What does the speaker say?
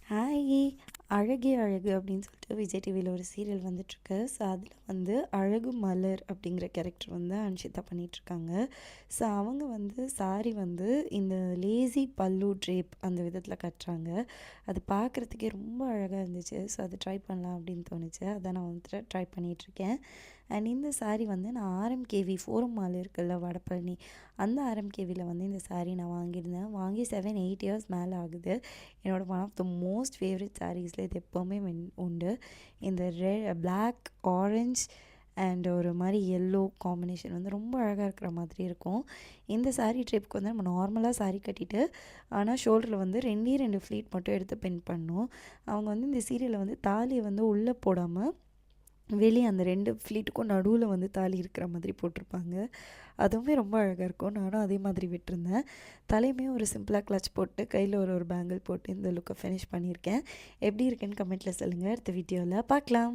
Hi! அழகே அழகு அப்படின்னு சொல்லிட்டு விஜய் டிவியில் ஒரு சீரியல் வந்துட்டுருக்கு. ஸோ அதில் வந்து அழகு மலர் அப்படிங்கிற கேரக்டர் வந்து அன்ஷிதா பண்ணிகிட்ருக்காங்க. ஸோ அவங்க வந்து சாரி வந்து இந்த லேசி பல்லு ட்ரேப் அந்த விதத்தில் கட்டுறாங்க. அது பார்க்குறதுக்கே ரொம்ப அழகாக இருந்துச்சு. ஸோ அது ட்ரை பண்ணலாம் அப்படின்னு தோணுச்சு. அதான் நான் வந்துட்டு ட்ரை பண்ணிகிட்ருக்கேன். அண்ட் இந்த சாரீ வந்து நான் ஆர்எம்கேவி ஃபோரம் மால் இருக்குல்ல வடபழனி, அந்த ஆர்எம்கேவியில் வந்து இந்த சாரீ நான் வாங்கியிருந்தேன். வாங்கி 7-8 இயர்ஸ் மேலே ஆகுது. என்னோடய one of the most favourite சாரீஸில் இது எப்போவுமே உண்டு. இந்த பிளாக், ஆரஞ்ச் அண்ட் ஒரு மாதிரி எல்லோ காம்பினேஷன் வந்து ரொம்ப அழகாக இருக்கிற மாதிரி இருக்கும். இந்த சாரீ ட்ரிப்புக்கு வந்து நம்ம நார்மலாக சாரீ கட்டிட்டு, ஆனால் ஷோல்டரில் வந்து 2 ஃப்ளீட் மட்டும் எடுத்து பின் பண்ணணும். அவங்க வந்து இந்த சீரியலில் வந்து தாலியை வந்து உள்ளே போடாமல் வெளியே அந்த 2 ஃப்ளீட்டுக்கும் நடுவில் வந்து தாலி இருக்கிற மாதிரி போட்டிருப்பாங்க. அதுவுமே ரொம்ப அழகாக இருக்கும். நானும் அதே மாதிரி விட்டிருந்தேன். தலையுமே ஒரு சிம்பிளாக கிளச் போட்டு கையில் ஒரு பேங்கிள் போட்டு இந்த லுக்கை ஃபினிஷ் பண்ணியிருக்கேன். எப்படி இருக்குன்னு கமெண்ட்டில் சொல்லுங்கள். அடுத்த வீடியோவில் பார்க்கலாம்.